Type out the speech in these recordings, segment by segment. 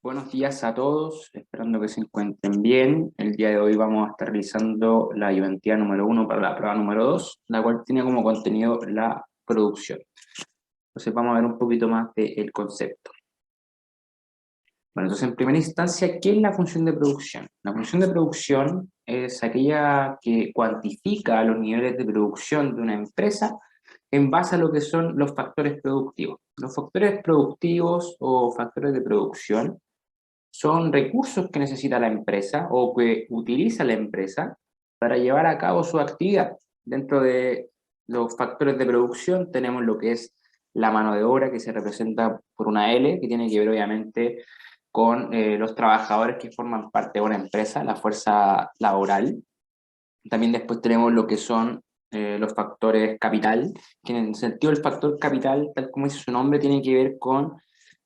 Buenos días a todos, esperando que se encuentren bien. El día de hoy vamos a estar realizando la ayudantía número 1 para la prueba número 2, la cual tiene como contenido la producción. Entonces vamos a ver un poquito más del concepto. Bueno, entonces en primera instancia, ¿qué es la función de producción? La función de producción es aquella que cuantifica los niveles de producción de una empresa en base a lo que son los factores productivos. Los factores productivos o factores de producción son recursos que necesita la empresa o que utiliza la empresa para llevar a cabo su actividad. Dentro de los factores de producción tenemos lo que es la mano de obra, que se representa por una L, que tiene que ver obviamente con los trabajadores que forman parte de una empresa, la fuerza laboral. También después tenemos lo que son los factores capital, que en el sentido del factor capital, tal como dice su nombre, tiene que ver con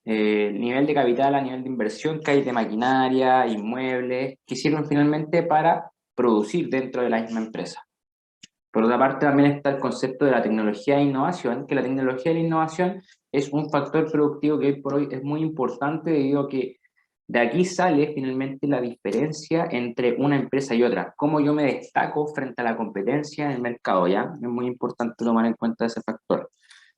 el nivel de capital a nivel de inversión que hay de maquinaria, inmuebles, que sirven finalmente para producir dentro de la misma empresa. Por otra parte, también está el concepto de la tecnología e innovación, que la tecnología e la innovación es un factor productivo que hoy por hoy es muy importante debido a que de aquí sale finalmente la diferencia entre una empresa y otra, cómo yo me destaco frente a la competencia en el mercado, ¿ya? Es muy importante tomar en cuenta ese factor.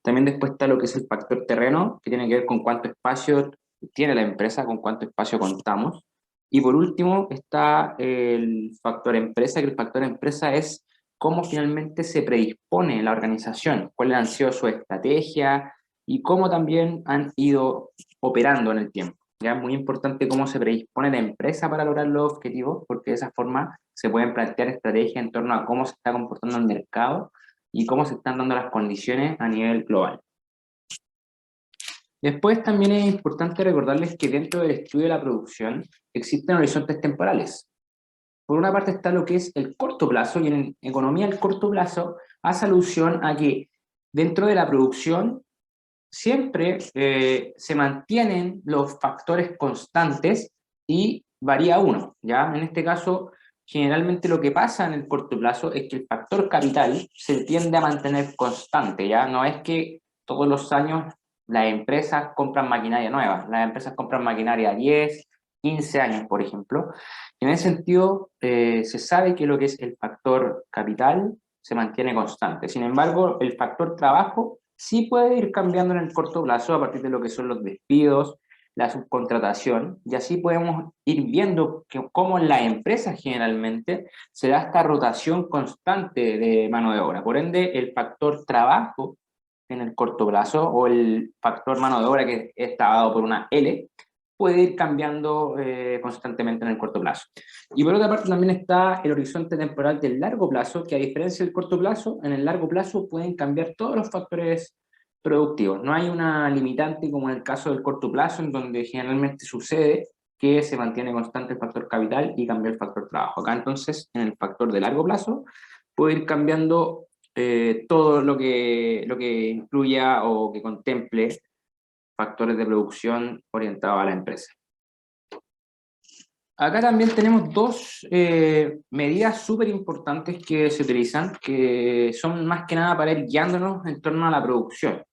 También después está lo que es el factor terreno, que tiene que ver con cuánto espacio tiene la empresa, con cuánto espacio contamos. Y por último está el factor empresa, que el factor empresa es cómo finalmente se predispone la organización, cuáles han sido sus estrategias y cómo también han ido operando en el tiempo. Ya es muy importante cómo se predispone la empresa para lograr los objetivos, porque de esa forma se pueden plantear estrategias en torno a cómo se está comportando el mercado y cómo se están dando las condiciones a nivel global. Después también es importante recordarles que dentro del estudio de la producción existen horizontes temporales. Por una parte está lo que es el corto plazo, y en economía el corto plazo hace alusión a que dentro de la producción siempre se mantienen los factores constantes y varía uno, ¿ya? En este caso, generalmente lo que pasa en el corto plazo es que el factor capital se tiende a mantener constante, ¿ya? No es que todos los años las empresas compran maquinaria nueva, las empresas compran maquinaria a 10, 15 años, por ejemplo. En ese sentido, se sabe que lo que es el factor capital se mantiene constante. Sin embargo, el factor trabajo sí puede ir cambiando en el corto plazo a partir de lo que son los despidos, la subcontratación, y así podemos ir viendo que cómo en la empresa generalmente se da esta rotación constante de mano de obra. Por ende, el factor trabajo en el corto plazo o el factor mano de obra que está dado por una L puede ir cambiando constantemente en el corto plazo. Y por otra parte también está el horizonte temporal del largo plazo, que a diferencia del corto plazo, en el largo plazo pueden cambiar todos los factores productivos. No hay una limitante como en el caso del corto plazo, en donde generalmente sucede que se mantiene constante el factor capital y cambia el factor trabajo. Acá entonces, en el factor de largo plazo, puede ir cambiando todo lo que incluya o que contemple factores de producción orientados a la empresa. Acá también tenemos dos medidas súper importantes que se utilizan, que son más que nada para ir guiándonos en torno a la producción.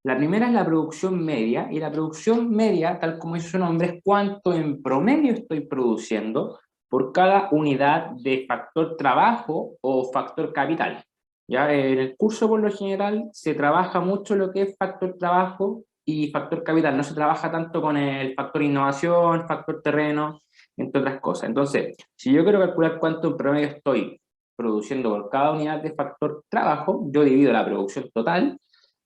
La primera es la producción media, y la producción media, tal como dice su nombre, es cuánto en promedio estoy produciendo por cada unidad de factor trabajo o factor capital. ¿Ya? En el curso, por lo general, se trabaja mucho lo que es factor trabajo y factor capital. No se trabaja tanto con el factor innovación, factor terreno, entre otras cosas. Entonces, si yo quiero calcular cuánto en promedio estoy produciendo por cada unidad de factor trabajo, yo divido la producción total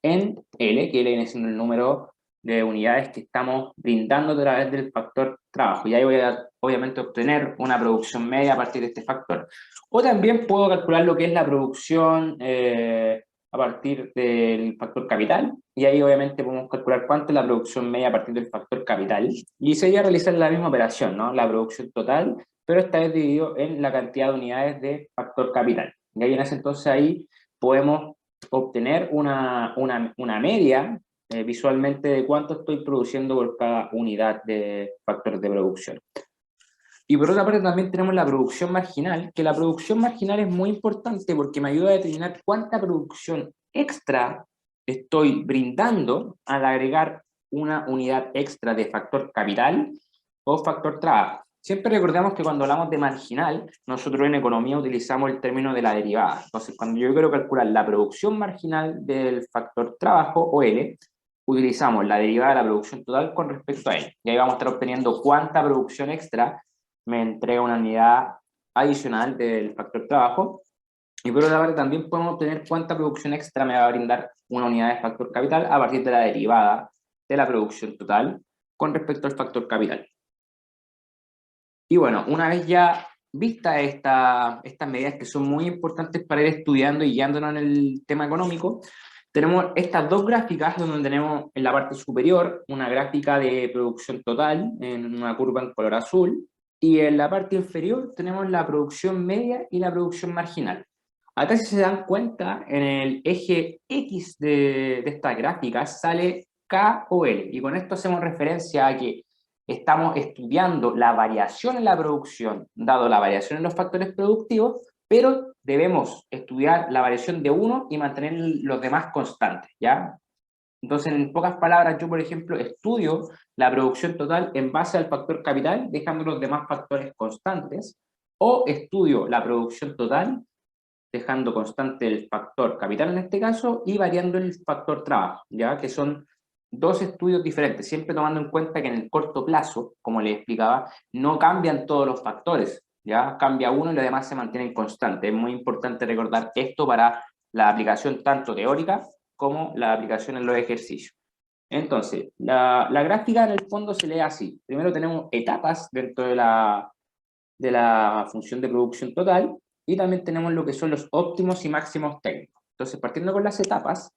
en L, que L viene siendo el número de unidades que estamos brindando a través del factor trabajo. Y ahí voy a, obviamente, obtener una producción media a partir de este factor. O también puedo calcular lo que es la producción a partir del factor capital, y ahí obviamente podemos calcular cuánto es la producción media a partir del factor capital, y sería realizar la misma operación, ¿no? La producción total, pero esta vez dividido en la cantidad de unidades de factor capital. Y ahí en ese entonces ahí podemos obtener una media visualmente de cuánto estoy produciendo por cada unidad de factores de producción. Y por otra parte también tenemos la producción marginal, que la producción marginal es muy importante porque me ayuda a determinar cuánta producción extra estoy brindando al agregar una unidad extra de factor capital o factor trabajo. Siempre recordemos que cuando hablamos de marginal, nosotros en economía utilizamos el término de la derivada. Entonces, cuando yo quiero calcular la producción marginal del factor trabajo, o L, utilizamos la derivada de la producción total con respecto a L. Y ahí vamos a estar obteniendo cuánta producción extra me entrega una unidad adicional del factor trabajo. Y por otra parte, también podemos obtener cuánta producción extra me va a brindar una unidad de factor capital a partir de la derivada de la producción total con respecto al factor capital. Y bueno, una vez ya vistas estas medidas que son muy importantes para ir estudiando y guiándonos en el tema económico, tenemos estas dos gráficas donde tenemos en la parte superior una gráfica de producción total en una curva en color azul, y en la parte inferior tenemos la producción media y la producción marginal. Acá, si se dan cuenta, en el eje X de esta gráfica sale K o L, y con esto hacemos referencia a que estamos estudiando la variación en la producción, dado la variación en los factores productivos, pero debemos estudiar la variación de uno y mantener los demás constantes, ¿ya? Entonces, en pocas palabras, yo, por ejemplo, estudio la producción total en base al factor capital, dejando los demás factores constantes, o estudio la producción total dejando constante el factor capital en este caso y variando el factor trabajo, ¿ya? Que son dos estudios diferentes, siempre tomando en cuenta que en el corto plazo, como les explicaba, no cambian todos los factores, ¿ya? Cambia uno y los demás se mantienen constantes. Es muy importante recordar esto para la aplicación tanto teórica como la aplicación en los ejercicios. Entonces, la gráfica en el fondo se lee así. Primero tenemos etapas dentro de la función de producción total, y también tenemos lo que son los óptimos y máximos técnicos. Entonces, partiendo con las etapas,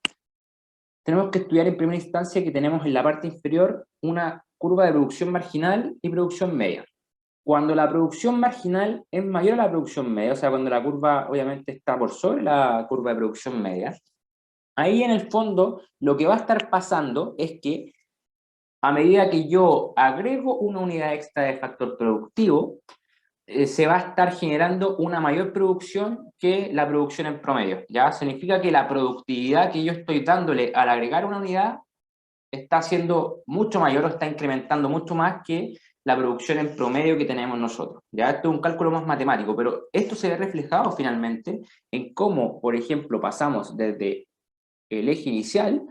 tenemos que estudiar en primera instancia que tenemos en la parte inferior una curva de producción marginal y producción media. Cuando la producción marginal es mayor a la producción media, o sea, cuando la curva obviamente está por sobre la curva de producción media, ahí en el fondo lo que va a estar pasando es que a medida que yo agrego una unidad extra de factor productivo, se va a estar generando una mayor producción que la producción en promedio, ¿ya? Significa que la productividad que yo estoy dándole al agregar una unidad está siendo mucho mayor o está incrementando mucho más que la producción en promedio que tenemos nosotros, ¿ya? Esto es un cálculo más matemático, pero esto se ve reflejado finalmente en cómo, por ejemplo, pasamos desde el eje inicial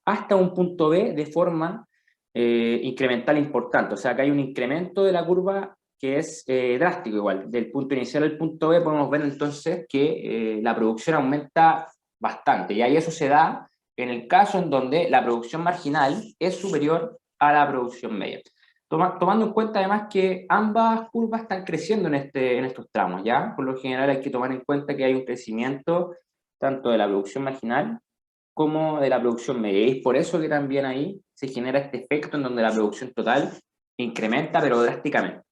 hasta un punto B de forma incremental importante, o sea que hay un incremento de la curva que es drástico igual. Del punto inicial al punto B podemos ver entonces que la producción aumenta bastante, y ahí eso se da en el caso en donde la producción marginal es superior a la producción media. Tomando en cuenta además que ambas curvas están creciendo en estos tramos, ¿ya? Por lo general hay que tomar en cuenta que hay un crecimiento tanto de la producción marginal como de la producción media, y es por eso que también ahí se genera este efecto en donde la producción total incrementa pero drásticamente.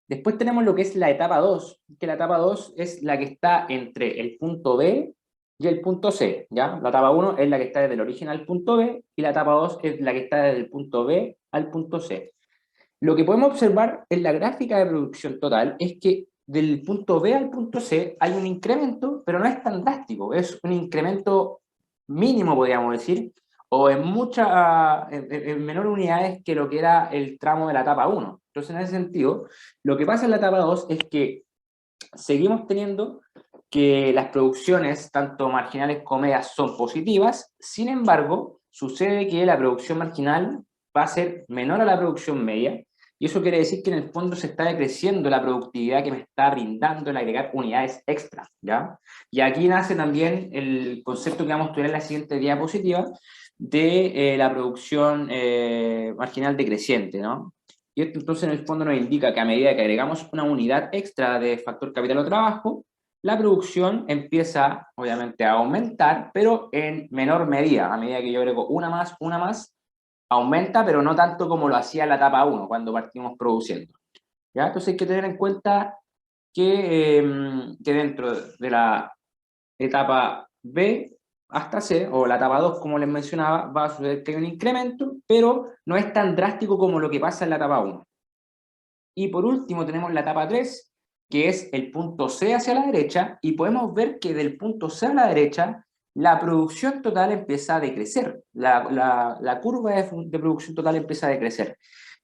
Después tenemos lo que es la etapa 2, que la etapa 2 es la que está entre el punto B y el punto C, ¿ya? La etapa 1 es la que está desde el origen al punto B, y la etapa 2 es la que está desde el punto B al punto C. Lo que podemos observar en la gráfica de producción total es que del punto B al punto C hay un incremento, pero no es tan drástico, es un incremento mínimo, podríamos decir, o en menor unidades que lo que era el tramo de la etapa 1. Entonces, en ese sentido, lo que pasa en la etapa 2 es que seguimos teniendo que las producciones, tanto marginales como medias, son positivas. Sin embargo, sucede que la producción marginal va a ser menor a la producción media, y eso quiere decir que en el fondo se está decreciendo la productividad que me está brindando el agregar unidades extra, ¿ya? Y aquí nace también el concepto que vamos a estudiar en la siguiente diapositiva de la producción marginal decreciente, ¿no? Y esto entonces en el fondo nos indica que a medida que agregamos una unidad extra de factor capital o trabajo, la producción empieza obviamente a aumentar, pero en menor medida. A medida que yo agrego una más, aumenta, pero no tanto como lo hacía en la etapa 1, cuando partimos produciendo, ¿ya? Entonces hay que tener en cuenta que dentro de la etapa B hasta C, o la etapa 2, como les mencionaba, va a suceder que hay un incremento, pero no es tan drástico como lo que pasa en la etapa 1. Y por último tenemos la etapa 3, que es el punto C hacia la derecha, y podemos ver que del punto C a la derecha, la producción total empieza a decrecer, la curva de producción total empieza a decrecer.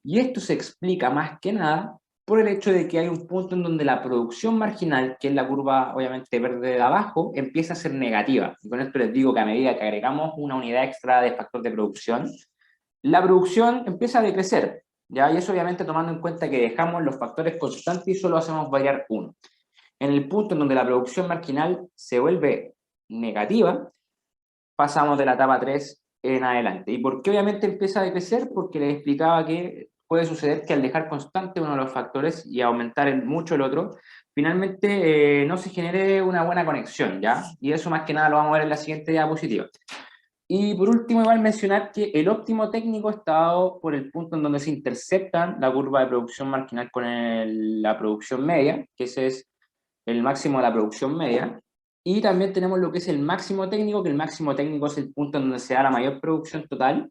Y esto se explica más que nada por el hecho de que hay un punto en donde la producción marginal, que es la curva obviamente verde de abajo, empieza a ser negativa. Y con esto les digo que a medida que agregamos una unidad extra de factor de producción, la producción empieza a decrecer, ¿ya? Y eso obviamente tomando en cuenta que dejamos los factores constantes y solo hacemos variar uno. En el punto en donde la producción marginal se vuelve negativa, pasamos de la etapa 3 en adelante. ¿Y por qué obviamente empieza a decrecer? Porque les explicaba que puede suceder que al dejar constante uno de los factores y aumentar mucho el otro, finalmente no se genere una buena conexión, ¿ya? Y eso más que nada lo vamos a ver en la siguiente diapositiva. Y por último, igual mencionar que el óptimo técnico está dado por el punto en donde se interceptan la curva de producción marginal con la producción media, que ese es el máximo de la producción media, y también tenemos lo que es el máximo técnico, que el máximo técnico es el punto en donde se da la mayor producción total,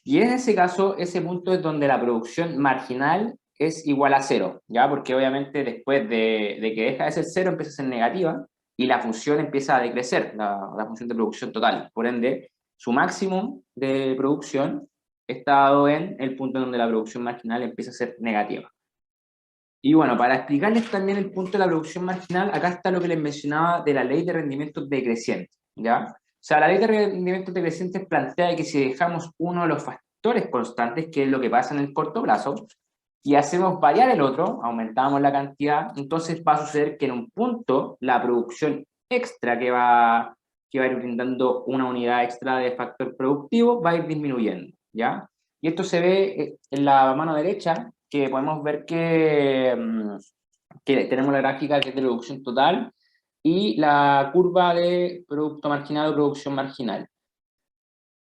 y en ese caso, ese punto es donde la producción marginal es igual a cero, ¿ya? Porque obviamente después de que deja de ser cero empieza a ser negativa, y la función empieza a decrecer, la función de producción total, por ende, su máximo de producción está dado en el punto en donde la producción marginal empieza a ser negativa. Y bueno, para explicarles también el punto de la producción marginal, acá está lo que les mencionaba de la ley de rendimientos decrecientes, ¿ya? O sea, la ley de rendimientos decrecientes plantea que si dejamos uno de los factores constantes, que es lo que pasa en el corto plazo, y hacemos variar el otro, aumentamos la cantidad, entonces va a suceder que en un punto la producción extra que va a ir brindando una unidad extra de factor productivo va a ir disminuyendo, ¿ya? Y esto se ve en la mano derecha, que podemos ver que tenemos la gráfica que es de producción total y la curva de producto marginal o producción marginal.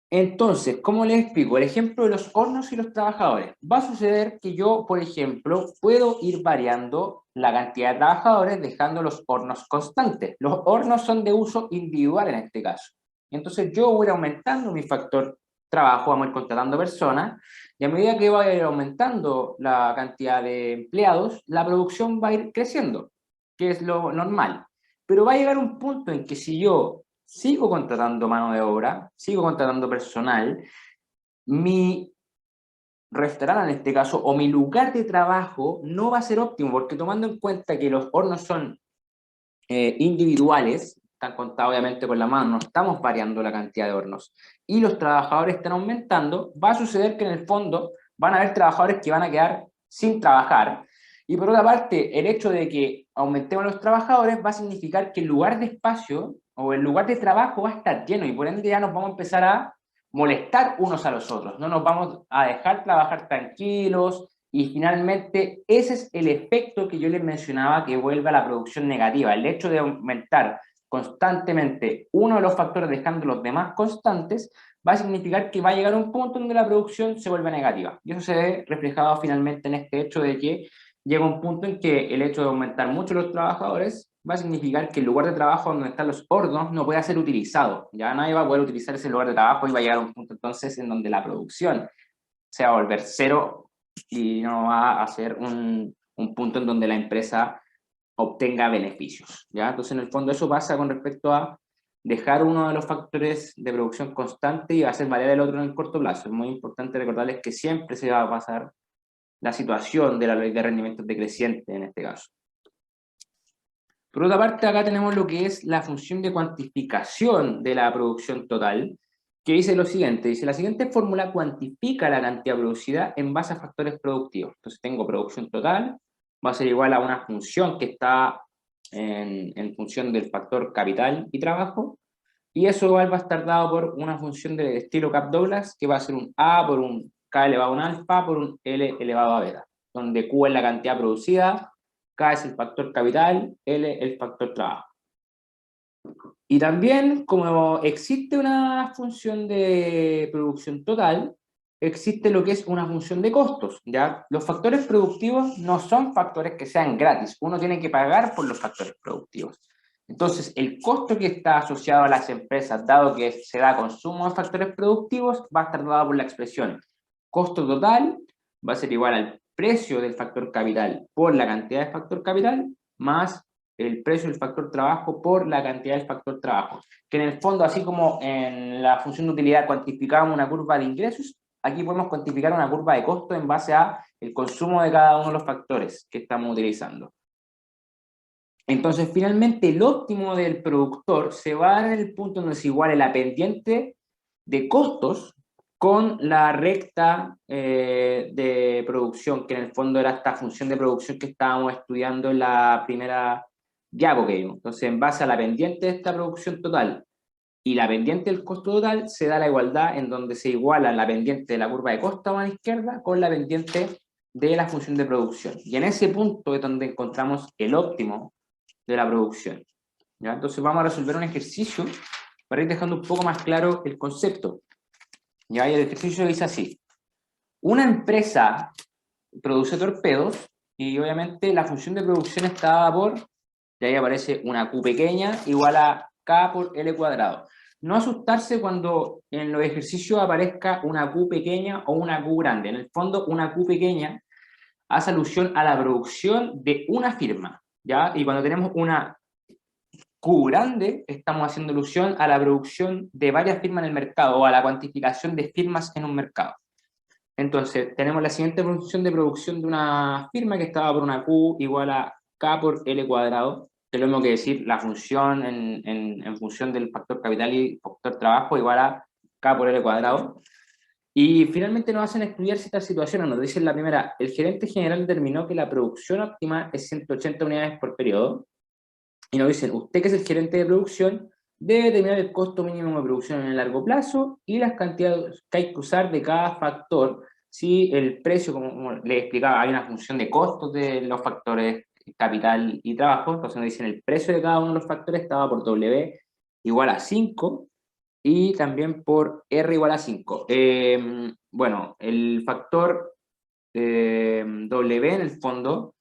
Entonces, ¿cómo les explico? El ejemplo de los hornos y los trabajadores. Va a suceder que yo, por ejemplo, puedo ir variando la cantidad de trabajadores dejando los hornos constantes. Los hornos son de uso individual en este caso. Entonces yo voy a ir aumentando mi factor trabajo, vamos a ir contratando personas, y a medida que va a ir aumentando la cantidad de empleados, la producción va a ir creciendo, que es lo normal. Pero va a llegar un punto en que si yo sigo contratando mano de obra, sigo contratando personal, mi restaurante en este caso, o mi lugar de trabajo no va a ser óptimo, porque tomando en cuenta que los hornos son individuales, están contados obviamente con la mano, no estamos variando la cantidad de hornos, y los trabajadores están aumentando, va a suceder que en el fondo van a haber trabajadores que van a quedar sin trabajar, y por otra parte, el hecho de que aumentemos los trabajadores va a significar que el lugar de espacio o el lugar de trabajo va a estar lleno, y por ende ya nos vamos a empezar a molestar unos a los otros, no nos vamos a dejar trabajar tranquilos, y finalmente, ese es el efecto que yo les mencionaba que vuelve a la producción negativa. El hecho de aumentar constantemente uno de los factores dejando los demás constantes va a significar que va a llegar a un punto donde la producción se vuelve negativa. Y eso se ve reflejado finalmente en este hecho de que llega un punto en que el hecho de aumentar mucho los trabajadores va a significar que el lugar de trabajo donde están los hornos no puede ser utilizado. Ya nadie va a poder utilizar ese lugar de trabajo y va a llegar a un punto entonces en donde la producción se va a volver cero y no va a ser un punto en donde la empresa obtenga beneficios, ¿ya? Entonces, en el fondo, eso pasa con respecto a dejar uno de los factores de producción constante y hacer variar el otro en el corto plazo. Es muy importante recordarles que siempre se va a pasar la situación de la ley de rendimientos decreciente en este caso. Por otra parte, acá tenemos lo que es la función de cuantificación de la producción total, que dice lo siguiente, dice, la siguiente fórmula cuantifica la cantidad producida en base a factores productivos. Entonces tengo producción total, va a ser igual a una función que está en función del factor capital y trabajo, y eso igual va a estar dado por una función de estilo Capdouglas, que va a ser un A por un K elevado a un alfa por un L elevado a beta, donde Q es la cantidad producida, K es el factor capital, L el factor trabajo. Y también, como existe una función de producción total, existe lo que es una función de costos, ¿ya? Los factores productivos no son factores que sean gratis, uno tiene que pagar por los factores productivos. Entonces, el costo que está asociado a las empresas, dado que se da consumo de factores productivos, va a estar dado por la expresión costo total, va a ser igual al precio del factor capital por la cantidad de factor capital, más el precio del factor trabajo por la cantidad del factor trabajo. Que en el fondo, así como en la función de utilidad cuantificábamos una curva de ingresos, aquí podemos cuantificar una curva de costo en base a el consumo de cada uno de los factores que estamos utilizando. Entonces, finalmente, el óptimo del productor se va a dar en el punto donde se iguale la pendiente de costos con la recta de producción, que en el fondo era esta función de producción que estábamos estudiando en la primera diapo que vimos. Entonces, en base a la pendiente de esta producción total y la pendiente del costo total, se da la igualdad en donde se iguala la pendiente de la curva de costo a mano izquierda con la pendiente de la función de producción. Y en ese punto es donde encontramos el óptimo de la producción. ¿Ya? Entonces vamos a resolver un ejercicio para ir dejando un poco más claro el concepto. ¿Ya? Y el ejercicio dice así. Una empresa produce torpedos y obviamente la función de producción está dada por, y ahí aparece una Q pequeña igual a K por L cuadrado. No asustarse cuando en los ejercicios aparezca una Q pequeña o una Q grande. En el fondo, una Q pequeña hace alusión a la producción de una firma, ¿ya? Y cuando tenemos una Q grande, estamos haciendo alusión a la producción de varias firmas en el mercado o a la cuantificación de firmas en un mercado. Entonces, tenemos la siguiente función de producción de una firma que estaba por una Q igual a K por L cuadrado, que es lo mismo que decir la función en función del factor capital y factor trabajo igual a K por L cuadrado. Y finalmente nos hacen estudiar ciertas situaciones. Nos dicen la primera, el gerente general determinó que la producción óptima es 180 unidades por periodo. Y nos dicen, usted que es el gerente de producción, debe determinar el costo mínimo de producción en el largo plazo y las cantidades que hay que usar de cada factor. Si el precio, como le explicaba, hay una función de costos de los factores capital y trabajo, entonces nos dicen el precio de cada uno de los factores estaba por W igual a 5 y también por R igual a 5. Bueno, el factor W en el fondo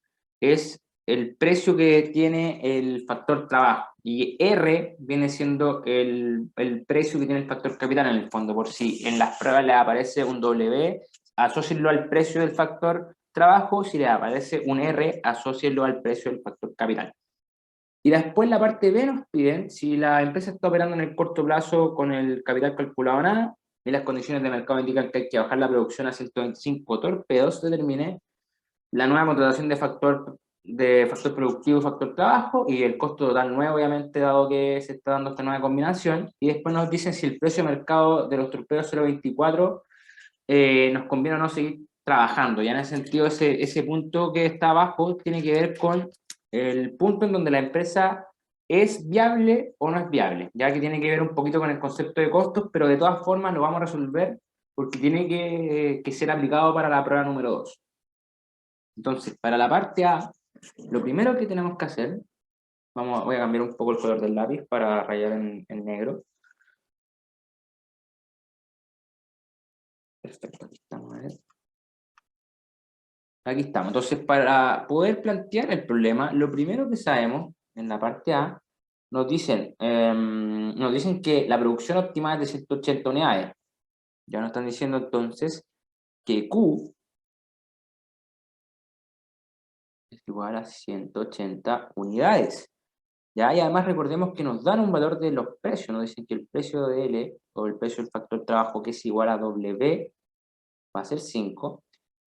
es el precio que tiene el factor trabajo y R viene siendo el precio que tiene el factor capital en el fondo. Por si en las pruebas le aparece un W, asócienlo al precio del factor trabajo. Si le aparece un R, asócienlo al precio del factor capital. Y después la parte B nos piden si la empresa está operando en el corto plazo con el capital calculado o nada, y las condiciones de mercado indican que hay que bajar la producción a 125 torpedos, determine la nueva contratación de factor productivo y factor trabajo, y el costo total nuevo, obviamente, dado que se está dando esta nueva combinación, y después nos dicen si el precio de mercado de los torpedos 0.24 nos conviene o no seguir trabajando. Ya en ese sentido, ese punto que está abajo tiene que ver con el punto en donde la empresa es viable o no es viable, ya que tiene que ver un poquito con el concepto de costos, pero de todas formas lo vamos a resolver porque tiene que ser aplicado para la prueba número 2. Entonces, para la parte A, lo primero que tenemos que hacer, voy a cambiar un poco el color del lápiz para rayar en negro. Perfecto, aquí estamos. Aquí estamos. Entonces, para poder plantear el problema, lo primero que sabemos en la parte A, nos dicen que la producción óptima es de 180 unidades. Ya nos están diciendo entonces que Q es igual a 180 unidades. ¿Ya? Y además recordemos que nos dan un valor de los precios. Nos dicen que el precio de L, o el precio del factor trabajo, que es igual a W, va a ser 5.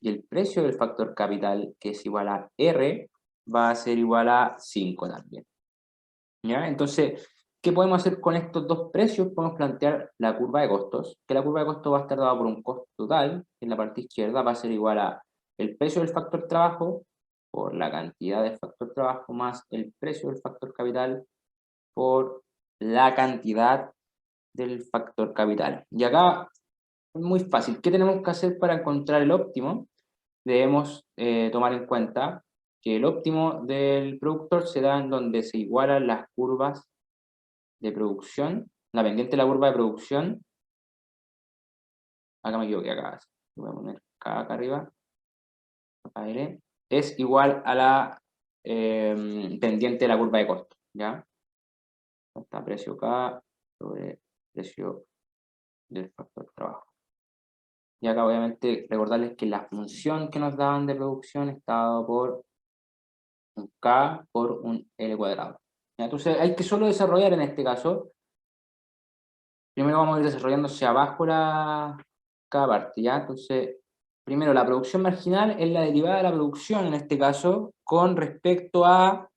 Y el precio del factor capital, que es igual a R, va a ser igual a 5 también. ¿Ya? Entonces, ¿qué podemos hacer con estos dos precios? Podemos plantear la curva de costos, que la curva de costos va a estar dada por un costo total, en la parte izquierda va a ser igual a el precio del factor trabajo por la cantidad del factor trabajo más el precio del factor capital por la cantidad del factor capital. Y acá es muy fácil. ¿Qué tenemos que hacer para encontrar el óptimo? Debemos tomar en cuenta que el óptimo del productor se da en donde se igualan las curvas de producción, la pendiente de la curva de producción, acá me equivoqué, acá voy a poner acá arriba, es igual a la pendiente de la curva de costo, ¿ya? Está precio K sobre precio del factor trabajo. Y acá obviamente recordarles que la función que nos daban de producción está dado por un K por un L cuadrado. ¿Ya? Entonces hay que solo desarrollar en este caso. Primero vamos a ir desarrollando hacia abajo cada parte, ¿ya? Entonces, primero, la producción marginal es la derivada de la producción, en este caso, con respecto a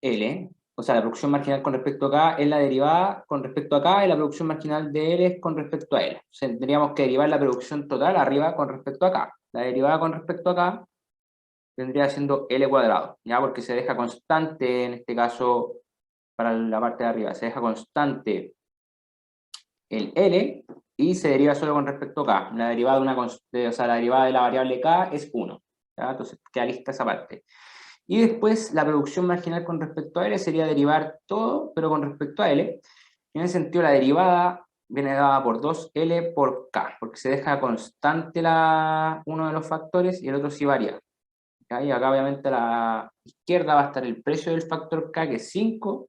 L. O sea, la producción marginal con respecto a K es la derivada con respecto a K y la producción marginal de L es con respecto a L. O sea, tendríamos que derivar la producción total arriba con respecto a K. La derivada con respecto a K vendría siendo L cuadrado, ¿ya? Porque se deja constante, en este caso, para la parte de arriba, se deja constante el L y se deriva solo con respecto a K. La derivada o sea, la derivada de la variable K es 1, ¿ya? Entonces queda lista esa parte. Y después la producción marginal con respecto a L sería derivar todo, pero con respecto a L. En ese sentido, la derivada viene dada por 2L por K, porque se deja constante uno de los factores y el otro sí varía. ¿Ya? Y acá obviamente a la izquierda va a estar el precio del factor K, que es 5,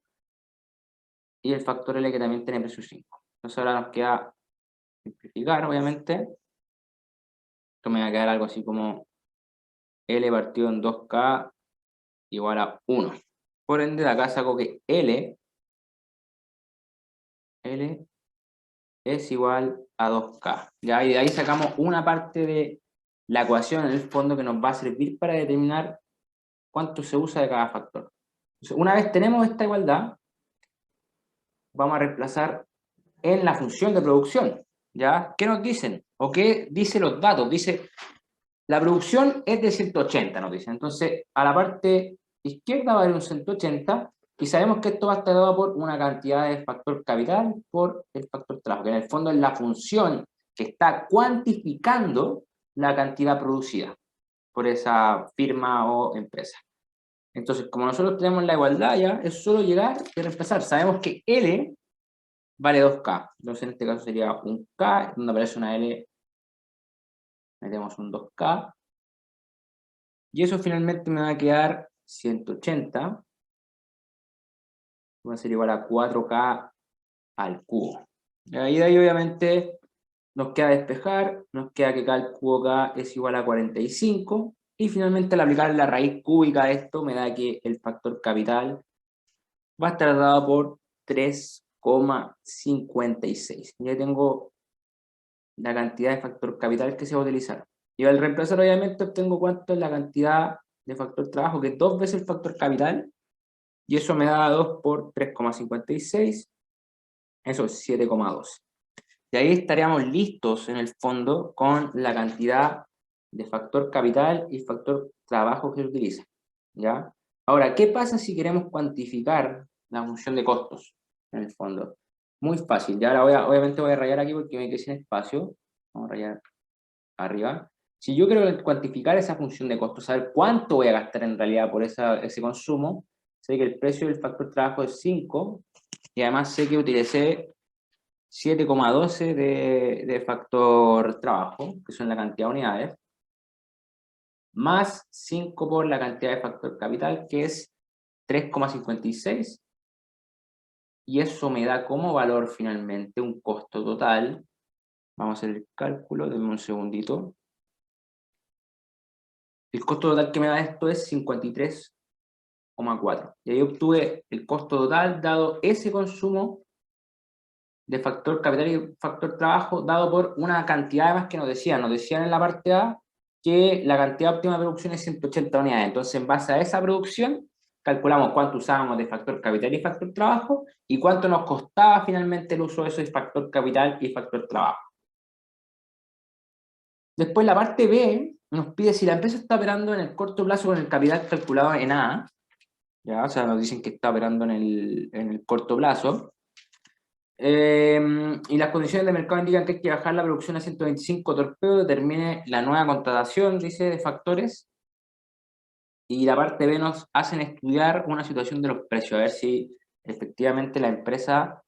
y el factor L, que también tiene precio 5. Entonces ahora nos queda simplificar, obviamente. Esto me va a quedar algo así como L partido en 2K igual a 1. Por ende, de acá saco que L es igual a 2K. ¿Ya? Y de ahí sacamos una parte de la ecuación en el fondo que nos va a servir para determinar cuánto se usa de cada factor. Entonces, una vez tenemos esta igualdad, vamos a reemplazar en la función de producción. ¿Ya? ¿Qué nos dicen? ¿O qué dicen los datos? Dice, la producción es de 180, nos dicen. Entonces, a la parte izquierda va a haber un 180, y sabemos que esto va a estar dado por una cantidad de factor capital por el factor trabajo, que en el fondo es la función que está cuantificando la cantidad producida por esa firma o empresa. Entonces, como nosotros tenemos la igualdad ya, es solo llegar y reemplazar. Sabemos que L vale 2K. Entonces, en este caso sería un K, donde aparece una L, metemos un 2K. Y eso finalmente me va a quedar 180. Va a ser igual a 4K al cubo. Y ahí de ahí obviamente nos queda despejar, nos queda que K al cubo K es igual a 45, y finalmente al aplicar la raíz cúbica a esto me da que el factor capital va a estar dado por 3,56. Ya tengo la cantidad de factor capital que se va a utilizar. Y al reemplazar obviamente obtengo cuánto es la cantidad de factor trabajo, que es 2 veces el factor capital, y eso me da 2 por 3,56, eso es 7,2. Y ahí estaríamos listos en el fondo con la cantidad de factor capital y factor trabajo que se utiliza, ¿ya? Ahora, ¿qué pasa si queremos cuantificar la función de costos en el fondo? Muy fácil, ya ahora obviamente voy a rayar aquí porque me quedé sin espacio. Vamos a rayar arriba. Si yo quiero cuantificar esa función de costos, saber cuánto voy a gastar en realidad por ese consumo, sé que el precio del factor trabajo es 5, y además sé que utilicé 7,12 de factor trabajo, que son la cantidad de unidades, más 5 por la cantidad de factor capital, que es 3,56, y eso me da como valor finalmente un costo total. Vamos a hacer el cálculo, denme un segundito. El costo total que me da esto es 53,4. Y ahí obtuve el costo total dado ese consumo de factor capital y factor trabajo dado por una cantidad además que nos decían en la parte A que la cantidad óptima de producción es 180 unidades. Entonces, en base a esa producción, calculamos cuánto usábamos de factor capital y factor trabajo y cuánto nos costaba finalmente el uso de eso de factor capital y factor trabajo. Después, la parte B nos pide si la empresa está operando en el corto plazo con el capital calculado en A, ¿ya? O sea, nos dicen que está operando en el corto plazo. Y las condiciones de mercado indican que hay que bajar la producción a 125 torpedos, determine la nueva contratación, dice, de factores. Y la parte B nos hacen estudiar una situación de los precios, a ver si efectivamente la empresa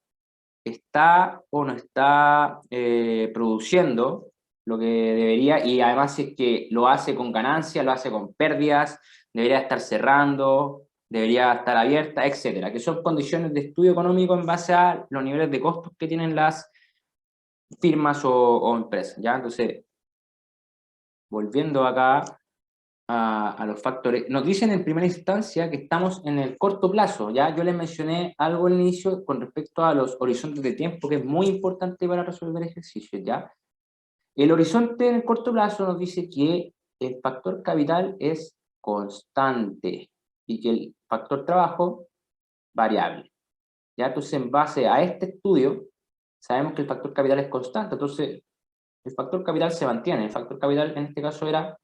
está o no está produciendo lo que debería, y además si es que lo hace con ganancias, lo hace con pérdidas, debería estar cerrando, debería estar abierta, etcétera, que son condiciones de estudio económico en base a los niveles de costos que tienen las firmas o empresas, ¿ya? Entonces, volviendo acá a los factores, nos dicen en primera instancia que estamos en el corto plazo, ¿ya? Yo les mencioné algo al inicio con respecto a los horizontes de tiempo, que es muy importante para resolver ejercicios, ¿ya? El horizonte en el corto plazo nos dice que el factor capital es constante y que el factor trabajo variable. ¿Ya? Entonces, en base a este estudio, sabemos que el factor capital es constante, entonces el factor capital se mantiene. El factor capital en este caso era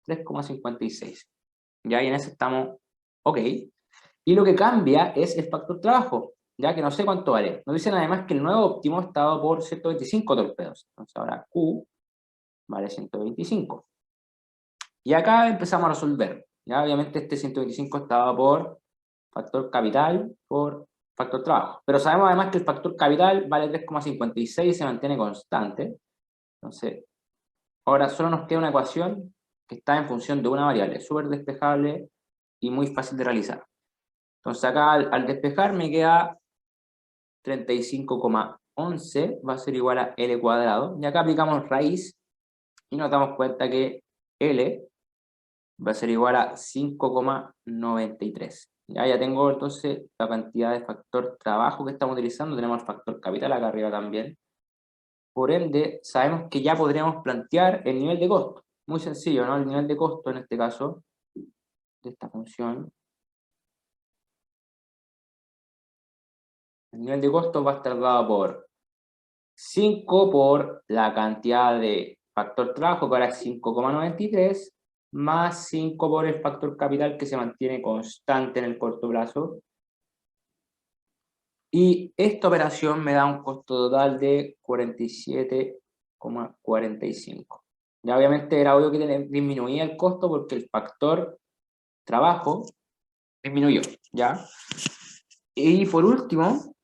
3,56. ¿Ya? Y en ese estamos ok. Y lo que cambia es el factor trabajo, ya que no sé cuánto vale. Nos dicen además que el nuevo óptimo estaba por 125 torpedos. Entonces ahora Q vale 125. Y acá empezamos a resolver. Ya obviamente este 125 estaba por factor capital por factor trabajo. Pero sabemos además que el factor capital vale 3,56 y se mantiene constante. Entonces, ahora solo nos queda una ecuación que está en función de una variable, súper despejable y muy fácil de realizar. Entonces acá al despejar me queda 35,11 va a ser igual a L cuadrado. Y acá aplicamos raíz y nos damos cuenta que L va a ser igual a 5,93. Ya tengo entonces la cantidad de factor trabajo que estamos utilizando. Tenemos el factor capital acá arriba también. Por ende, sabemos que ya podríamos plantear el nivel de costo. Muy sencillo, ¿no? El nivel de costo en este caso de esta función. El nivel de costo va a estar dado por 5 por la cantidad de factor trabajo, que ahora es 5,93, más 5 por el factor capital que se mantiene constante en el corto plazo. Y esta operación me da un costo total de 47,45. Ya obviamente era obvio que disminuía el costo porque el factor trabajo disminuyó, ¿ya? Y por último,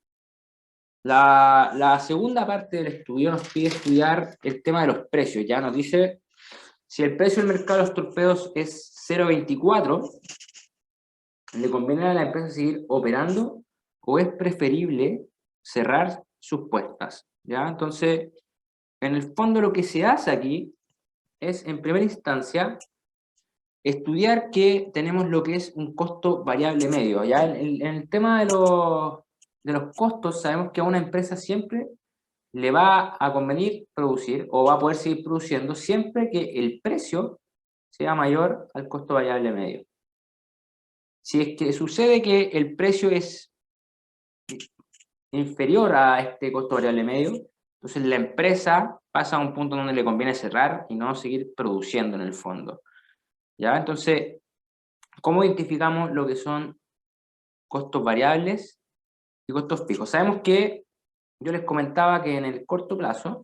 la segunda parte del estudio nos pide estudiar el tema de los precios, ya nos dice si el precio del mercado de los torpedos es 0,24, ¿le conviene a la empresa seguir operando o es preferible cerrar sus puestas? ¿Ya? Entonces, en el fondo lo que se hace aquí es, en primera instancia, estudiar que tenemos lo que es un costo variable medio. ¿Ya? En el tema de los costos, sabemos que a una empresa siempre le va a convenir producir o va a poder seguir produciendo siempre que el precio sea mayor al costo variable medio. Si es que sucede que el precio es inferior a este costo variable medio, entonces la empresa pasa a un punto donde le conviene cerrar y no seguir produciendo en el fondo. ¿Ya? Entonces, ¿cómo identificamos lo que son costos variables y costos fijos? Sabemos que yo les comentaba que en el corto plazo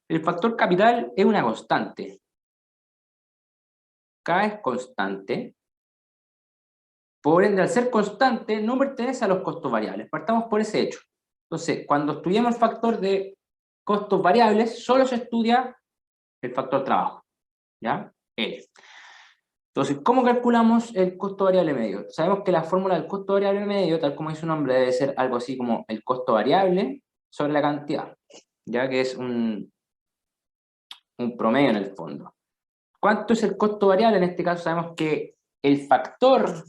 el factor capital es una constante. K es constante. Por ende, al ser constante, no pertenece a los costos variables. Partamos por ese hecho. Entonces, cuando estudiamos el factor de costos variables, solo se estudia el factor trabajo, ¿ya? L. Entonces, ¿cómo calculamos el costo variable medio? Sabemos que la fórmula del costo variable medio, tal como dice su nombre, debe ser algo así como el costo variable sobre la cantidad, ya que es un promedio en el fondo. ¿Cuánto es el costo variable? En este caso sabemos que el factor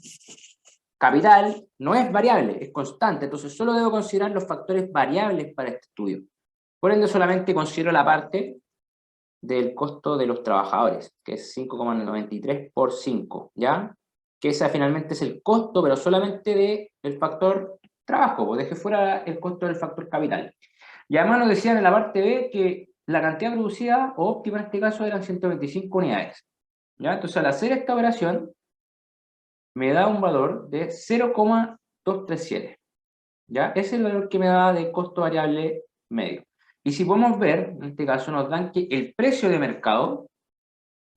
capital no es variable, es constante, entonces solo debo considerar los factores variables para este estudio. Por ende, solamente considero la parte del costo de los trabajadores, que es 5,93 por 5, ¿ya? Que esa finalmente es el costo, pero solamente del factor trabajo, pues dejé fuera el costo del factor capital. Y además nos decían en la parte B que la cantidad producida, o óptima en este caso, eran 125 unidades, ¿ya? Entonces al hacer esta operación, me da un valor de 0,237, ¿ya? Ese es el valor que me da de costo variable medio. Y si podemos ver, en este caso nos dan que el precio de mercado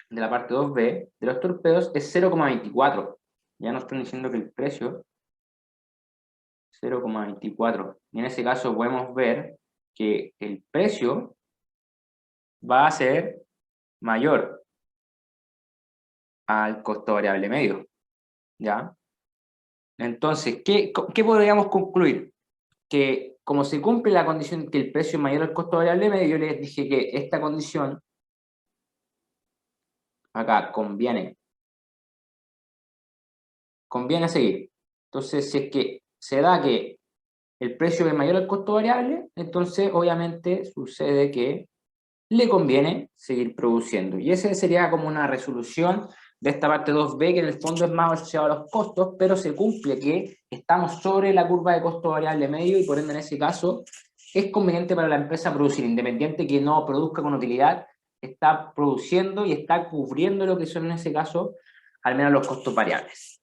de la parte 2B de los torpedos es 0,24. Ya nos están diciendo que el precio es 0,24. Y en ese caso podemos ver que el precio va a ser mayor al costo variable medio, ¿ya? Entonces, ¿qué podríamos concluir? Que como se cumple la condición que el precio es mayor al costo variable medio, yo les dije que esta condición acá conviene seguir. Entonces, si es que se da que el precio es mayor al costo variable, entonces obviamente sucede que le conviene seguir produciendo. Y ese sería como una resolución de esta parte 2b, que en el fondo es más asociado a los costos, pero se cumple que estamos sobre la curva de costo variable medio y por ende en ese caso es conveniente para la empresa producir, independiente que no produzca con utilidad, está produciendo y está cubriendo lo que son en ese caso al menos los costos variables.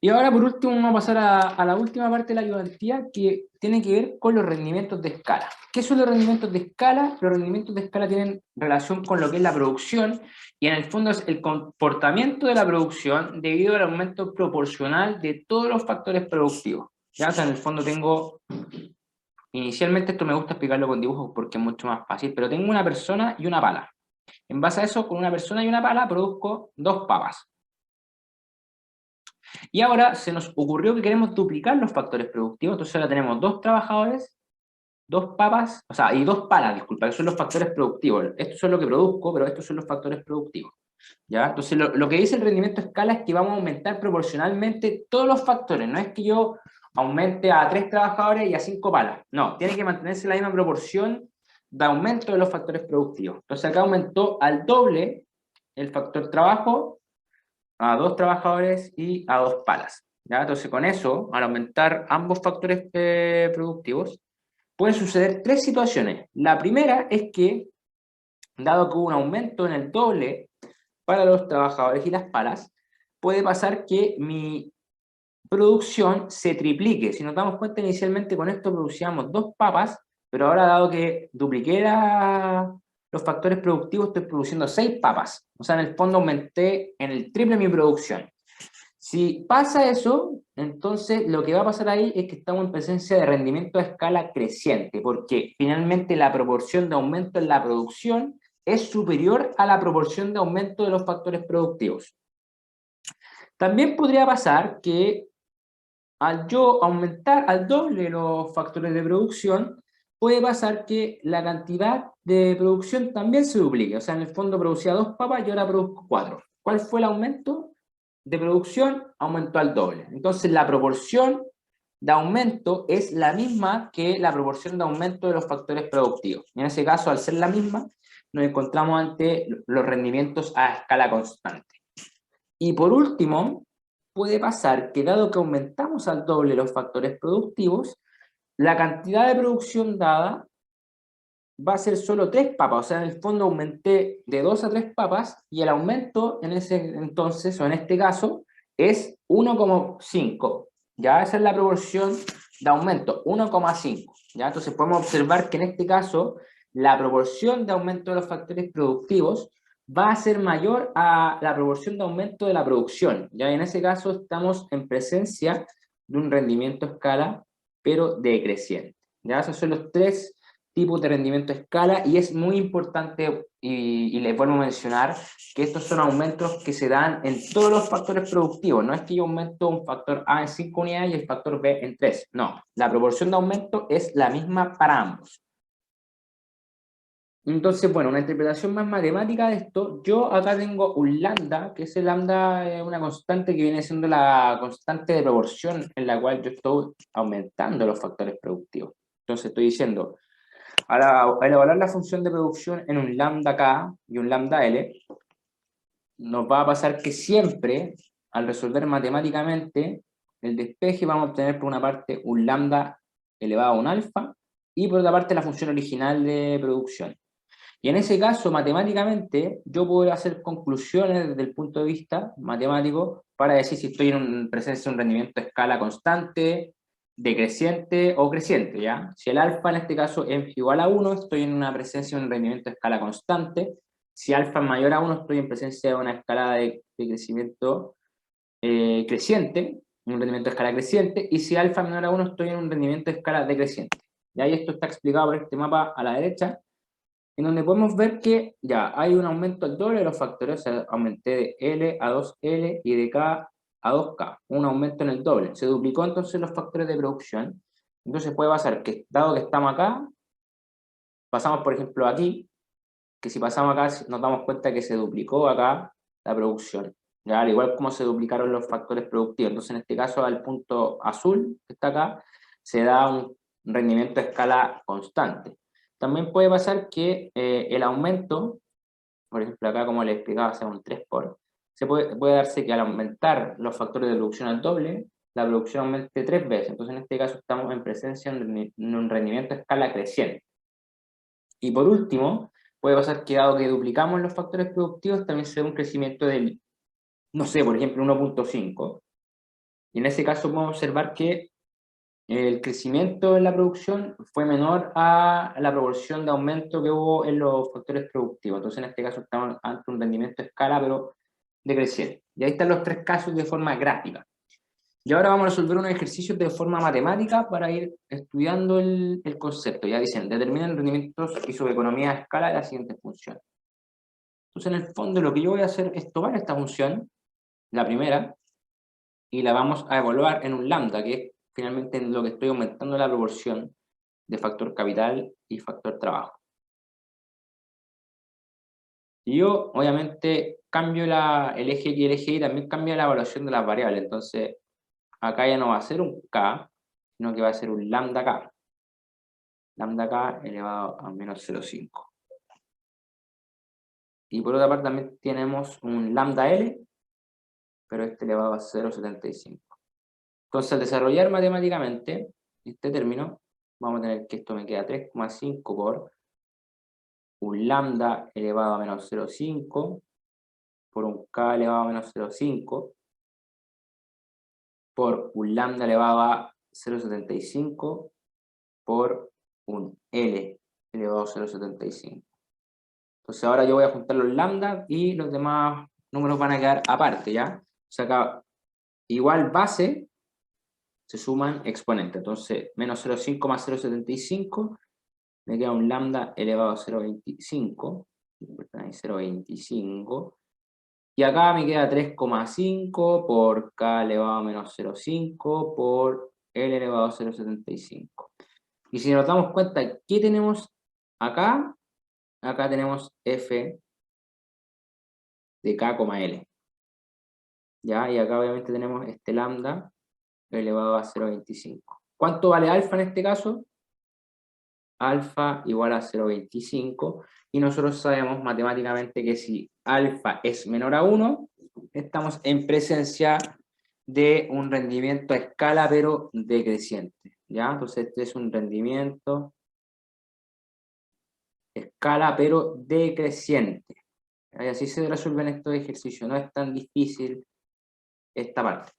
Y ahora por último vamos a pasar a la última parte de la ayudantía, que tiene que ver con los rendimientos de escala. ¿Qué son los rendimientos de escala? Los rendimientos de escala tienen relación con lo que es la producción y en el fondo es el comportamiento de la producción debido al aumento proporcional de todos los factores productivos. Ya, o sea, en el fondo tengo, inicialmente esto me gusta explicarlo con dibujos porque es mucho más fácil, pero tengo una persona y una pala. En base a eso, con una persona y una pala produzco 2 papas. Y ahora se nos ocurrió que queremos duplicar los factores productivos, entonces ahora tenemos 2 trabajadores, 2 papas, o sea, y 2 palas, disculpa, que son los factores productivos. Esto es lo que produzco, pero estos son los factores productivos. ¿Ya? Entonces lo que dice el rendimiento a escala es que vamos a aumentar proporcionalmente todos los factores, no es que yo aumente a 3 trabajadores y a 5 palas, no, tiene que mantenerse la misma proporción de aumento de los factores productivos. Entonces acá aumentó al doble el factor trabajo, a 2 trabajadores y a 2 palas. ¿Ya? Entonces con eso, al aumentar ambos factores productivos, pueden suceder 3 situaciones. La primera es que, dado que hubo un aumento en el doble para los trabajadores y las palas, puede pasar que mi producción se triplique. Si nos damos cuenta, inicialmente con esto producíamos 2 papas, pero ahora dado que dupliqué los factores productivos, estoy produciendo 6 papas. O sea, en el fondo aumenté en el triple mi producción. Si pasa eso, entonces lo que va a pasar ahí es que estamos en presencia de rendimiento a escala creciente, porque finalmente la proporción de aumento en la producción es superior a la proporción de aumento de los factores productivos. También podría pasar que al yo aumentar al doble los factores de producción, puede pasar que la cantidad de producción también se duplique. O sea, en el fondo producía 2 papas y ahora produzco 4. ¿Cuál fue el aumento de producción? Aumentó al doble. Entonces la proporción de aumento es la misma que la proporción de aumento de los factores productivos. En ese caso, al ser la misma, nos encontramos ante los rendimientos a escala constante. Y por último, puede pasar que dado que aumentamos al doble los factores productivos, la cantidad de producción dada va a ser solo 3 papas, o sea, en el fondo aumenté de 2 a 3 papas y el aumento en ese entonces, o en este caso, es 1,5, ya esa es la proporción de aumento, 1,5, ya, entonces podemos observar que en este caso, la proporción de aumento de los factores productivos va a ser mayor a la proporción de aumento de la producción, ya en ese caso estamos en presencia de un rendimiento a escala, pero decreciente, ya, esos son los 3 tipos de rendimiento a escala y es muy importante y les vuelvo a mencionar que estos son aumentos que se dan en todos los factores productivos, no es que yo aumento un factor A en 5 unidades y el factor B en 3, no, la proporción de aumento es la misma para ambos. Entonces, bueno, una interpretación más matemática de esto, yo acá tengo un lambda, que ese lambda es una constante que viene siendo la constante de proporción en la cual yo estoy aumentando los factores productivos. Entonces estoy diciendo, al evaluar la función de producción en un lambda K y un lambda L, nos va a pasar que siempre, al resolver matemáticamente el despeje, vamos a obtener por una parte un lambda elevado a un alfa, y por otra parte la función original de producción. Y en ese caso, matemáticamente, yo puedo hacer conclusiones desde el punto de vista matemático para decir si estoy en presencia de un rendimiento a escala constante, decreciente o creciente, ¿ya? Si el alfa en este caso es igual a 1, estoy en una presencia de un rendimiento a escala constante. Si alfa es mayor a 1, estoy en presencia de una escala de crecimiento creciente, un rendimiento a escala creciente. Y si alfa es menor a 1, estoy en un rendimiento a escala decreciente. Y ahí esto está explicado por este mapa a la derecha, en donde podemos ver que ya hay un aumento al doble de los factores, o sea, aumenté de L a 2L y de K a 2K, un aumento en el doble. Se duplicó entonces los factores de producción. Entonces puede pasar que, dado que estamos acá, pasamos por ejemplo aquí, que si pasamos acá nos damos cuenta que se duplicó acá la producción, ¿ya? Al igual como se duplicaron los factores productivos. Entonces en este caso al punto azul que está acá, se da un rendimiento a escala constante. También puede pasar que el aumento, por ejemplo acá como les explicaba, sea un 3 por, puede darse que al aumentar los factores de producción al doble, la producción aumente 3 veces. Entonces en este caso estamos en presencia de un rendimiento a escala creciente. Y por último, puede pasar que dado que duplicamos los factores productivos, también se da un crecimiento del, no sé, por ejemplo 1.5. Y en ese caso podemos observar que el crecimiento en la producción fue menor a la proporción de aumento que hubo en los factores productivos. Entonces, en este caso, estamos ante un rendimiento a escala, pero decreciente. Y ahí están los tres casos de forma gráfica. Y ahora vamos a resolver unos ejercicios de forma matemática para ir estudiando el concepto. Ya dicen, determinan rendimientos y subeconomía a escala de la siguiente función. Entonces, en el fondo, lo que yo voy a hacer es tomar esta función, la primera, y la vamos a evaluar en un lambda, que es finalmente en lo que estoy aumentando la proporción de factor capital y factor trabajo. Y yo, obviamente, cambio el eje X y el eje Y, también cambia la evaluación de las variables. Entonces, acá ya no va a ser un K, sino que va a ser un lambda K. Lambda K elevado a menos 0,5. Y por otra parte también tenemos un lambda L, pero este elevado a 0,75. Entonces, al desarrollar matemáticamente este término, vamos a tener que esto me queda 3,5 por un lambda elevado a menos 0,5 por un K elevado a menos 0,5 por un lambda elevado a 0,75 por un L elevado a 0,75. Entonces ahora yo voy a juntar los lambda y los demás números van a quedar aparte, ¿ya? O sea, acá igual base se suman exponentes. Entonces menos 0,5 más 0,75 me queda un lambda elevado a 0,25. 0,25. Y acá me queda 3,5 por K elevado a menos 0,5 por L elevado a 0,75. Y si nos damos cuenta, ¿qué tenemos acá? Acá tenemos F de K, L. ¿Ya? Y acá obviamente tenemos este lambda elevado a 0,25. ¿Cuánto vale alfa en este caso? Alfa igual a 0,25. Y nosotros sabemos matemáticamente que si alfa es menor a 1, estamos en presencia de un rendimiento a escala, pero decreciente. ¿Ya? Entonces este es un rendimiento a escala, pero decreciente. Y así se resuelven estos ejercicios. No es tan difícil esta parte.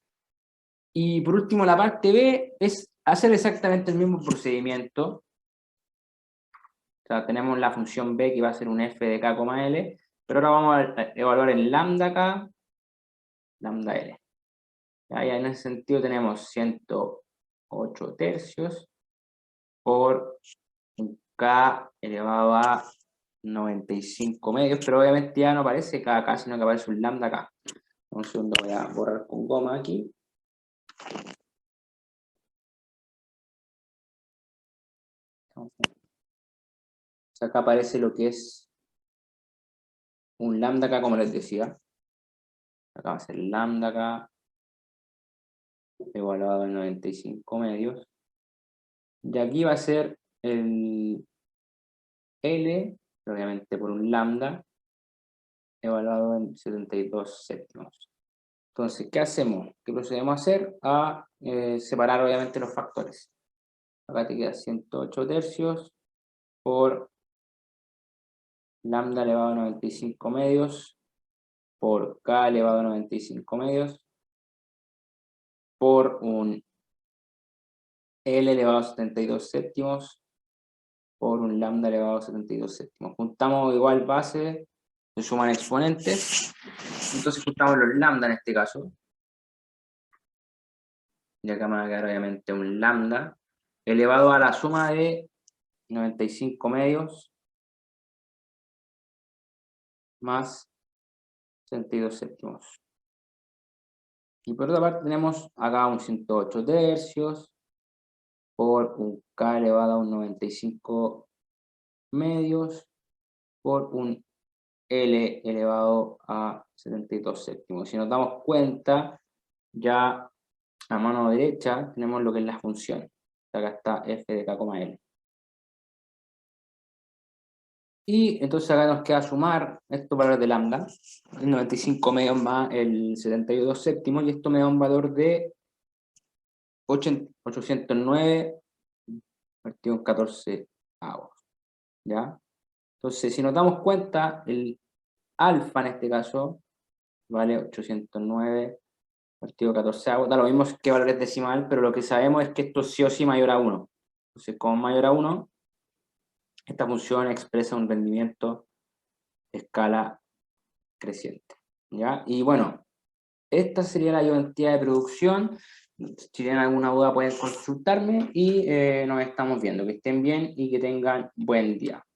Y por último, la parte B es hacer exactamente el mismo procedimiento. O sea, tenemos la función B que va a ser un f de k, L, pero ahora vamos a evaluar el lambda k, lambda L. Ya en ese sentido tenemos 108 tercios por un k elevado a 95 medios, pero obviamente ya no aparece k, sino que aparece un lambda k. Un segundo, voy a borrar con goma aquí. Acá aparece lo que es un lambda k, como les decía. Acá va a ser lambda k evaluado en 95 medios. Y aquí va a ser el L, obviamente por un lambda, evaluado en 72 séptimos. Entonces, ¿qué hacemos? ¿Qué procedemos a hacer? A separar obviamente los factores. Acá te queda 108 tercios por lambda elevado a 95 medios por k elevado a 95 medios por un L elevado a 72 séptimos por un lambda elevado a 72 séptimos. Juntamos igual base, se suman exponentes, entonces juntamos los lambda en este caso. Y acá me va a quedar obviamente un lambda elevado a la suma de 95 medios más 62 séptimos. Y por otra parte tenemos acá un 108 tercios por un k elevado a un 95 medios por un L elevado a 72 séptimos. Si nos damos cuenta, ya a mano derecha tenemos lo que es la función. Acá está f de k, L. Y entonces acá nos queda sumar estos valores de lambda, el 95 medio más el 72 séptimo, y esto me da un valor de 809 partido en 14 avos, ¿ya? Entonces, si nos damos cuenta, el alfa en este caso vale 809 partido 14 avos, da lo mismo que valor es decimal, pero lo que sabemos es que esto es sí o sí mayor a 1. Entonces, como mayor a 1, esta función expresa un rendimiento de escala creciente, ¿ya? Y bueno, esta sería la ayudantía de producción. Si tienen alguna duda pueden consultarme y nos estamos viendo. Que estén bien y que tengan buen día.